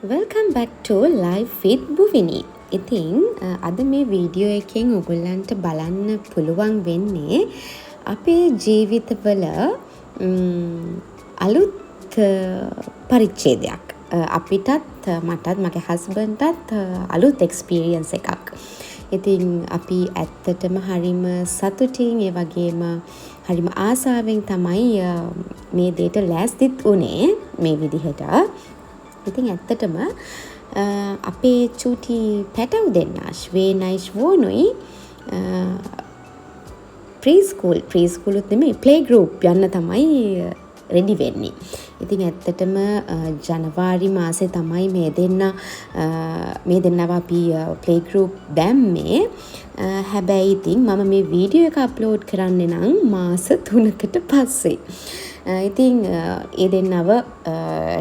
Welcome back to Live with Bhuvini. ඉතින් අද මේ වීඩියෝ එකෙන් ඔයගොල්ලන්ට බලන්න පුළුවන් වෙන්නේ අපේ ජීවිතවල අලුත් පරිච්ඡේදයක්. අපිටත් මටත් මගේ හස්බන්ඩ්ටත් අලුත් එක්ස්පීරියන්ස් එකක්. ඉතින් අපි ඇත්තටම හරිම සතුටින් ඒ වගේම හරිම ආසාවෙන් තමයි මේ දේට ලෑස්තිත් උනේ මේ විදිහට. ඉතින් ඇත්තටම අපේ චූටි පැටව් දෙන්නා ශ්වේනයි ශ්වෝනුයි ප්‍රීස්කූලුත් නෙමෙයි ප්ලේ ගෲප් යන්න තමයි රෙඩි වෙන්නේ. ඉතින් ඇත්තටම ජනවාරි මාසේ තමයි මේ දෙන්නව අපි ප්ලේ ගෲප් දැම්මේ. හැබැයි ඉතින් මම මේ වීඩියෝ එක අප්ලෝඩ් කරන්නේ නම් මාස 3කට පස්සේ. ඉතින් ඒ දෙන්නව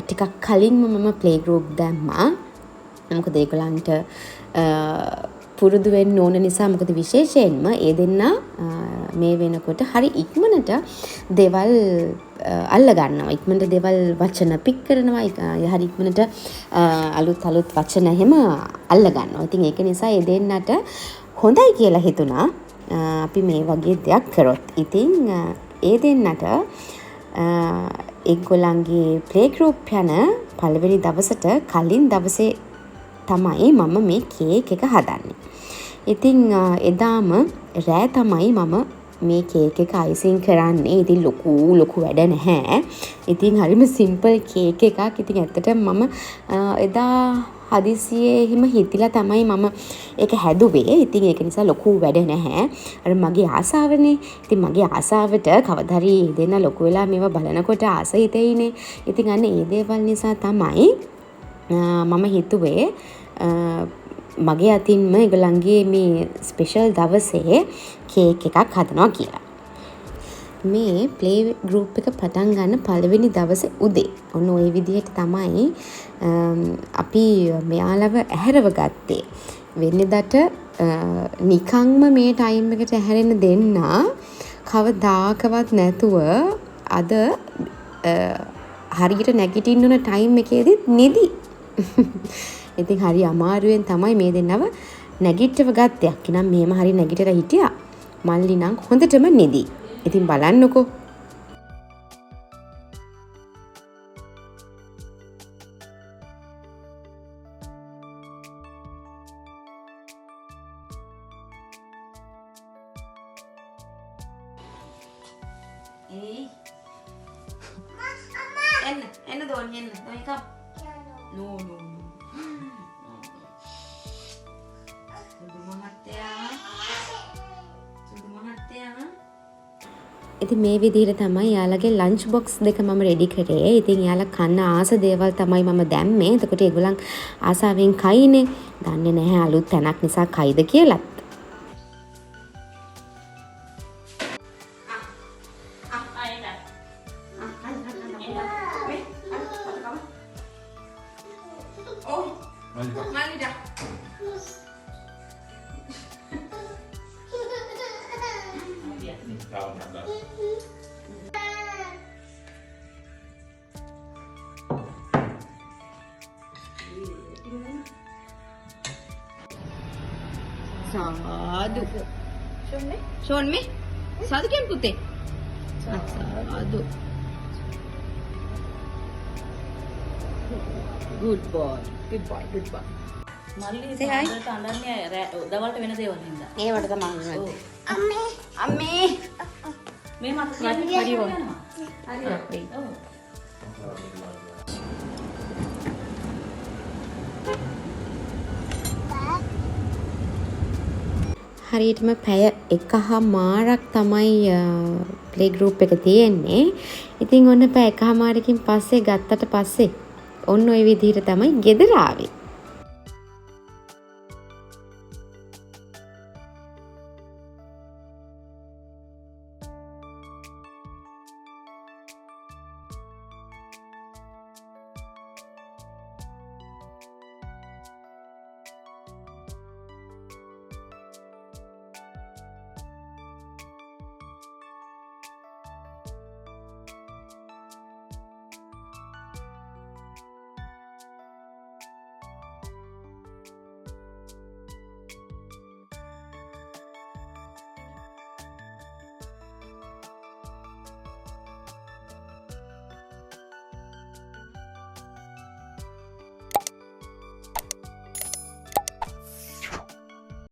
ටිකක් කලින්ම මම ප්ලේ ගෲප් දැම්මා. මොකද ඒගොල්ලන්ට පුරුදු වෙන්න ඕන නිසා. මොකද විශේෂයෙන්ම ඒ දෙන්නා මේ වෙනකොට හරි ඉක්මනට දේවල් අල්ල ගන්නවා. ඉක්මනට දේවල් වචන පික් කරනවා. හරි ඉක්මනට අලුත් වචන එහෙම අල්ල ගන්නවා. ඉතින් ඒක නිසා ඒ දෙන්නට හොඳයි කියලා හිතුණා අපි මේ වගේ දෙයක් කරොත්. ඉතින් ඒ දෙන්නට ඒගොල්ලන්ගේ ප්ලේ ගෲප් යන පළවෙනි දවසට කලින් දවසේ තමයි මම මේ කේක් එක හදන්නේ. ඉතින් එදාම රෑ තමයි මම මේ කේක් එක අයිසිං කරන්නේ. ඉතින් ලොකු වැඩ නැහැ. ඉතින් හරිම සිම්පල් කේක් එකක්. ඉතින් ඇත්තටම මම එදා හදිසියේ හිම හිතිලා තමයි මම ඒක හැදුවේ. ඉතින් ඒක නිසා ලොකු වැඩ නැහැ. අර මගේ ආසාවනේ. ඉතින් මගේ ආසාවට කවදා හරි දෙන්න ලොකු වෙලා මේවා බලනකොට ආස හිතෙයිනේ. ඉතින් අන්න ඒ දේවල් නිසා තමයි මම හිතුවේ මගේ අතින්ම ඒගොල්ලන්ගේ මේ ස්පෙෂල් දවසේ කේක් එකක් හදනවා කියලා. මේ ප්ලේ ගෲප් එක පටන් ගන්න පළවෙනි දවසේ උදේ ඔන්න ওই විදිහට තමයි අපි මෙයාලව ඇහැරව ගත්තේ. වෙන්නදට නිකන්ම මේ ටයිම් එකට ඇහැරෙන්න දෙන්න කවදාකවත් නැතුව අද හරියට නැගිටින්න ඕන ටයිම් එකේදීත් නිදි. ඉතින් හරි අමාරුවෙන් තමයි මේ දෙන්නව නැගිටව ගත්තේ. අක්කි නම් මේම හරි නැගිටලා හිටියා. මල්ලි නම් හොඳටම නිදි. ඉතින් බලන්නකෝ. එන්න දෝනි කම්. No. ඉතින් මේ විදිහට තමයි යාළගේ ලන්ච් බොක්ස් දෙක මම රෙඩි කරේ. ඉතින් යාළා කන්න ආස දේවල් තමයි මම දැම්මේ. එතකොට ඒගොල්ලන් ආසාවෙන් කයිනේ. දන්නේ නැහැ අලුත් තැනක් නිසා කයිද කියලාත්. साधु शोन में साधु क्या पुते साधु good boy මල්ලි සාන්දරට අඬන්නේ දවල්ට වෙන දේවල් හින්දා. ඒවට තමයි අම්මේ මේ මත හරි වුණා. හරි. ඔව්. හරියටම පැය 1:00ක් තමයි ප්ලේ ගෲප් එක තියෙන්නේ. ඉතින් ඔන්න පැය 1:00කින් පස්සේ ගත්තට පස්සේ ඔන්න ওই විදිහට තමයි ගෙදර ආවේ.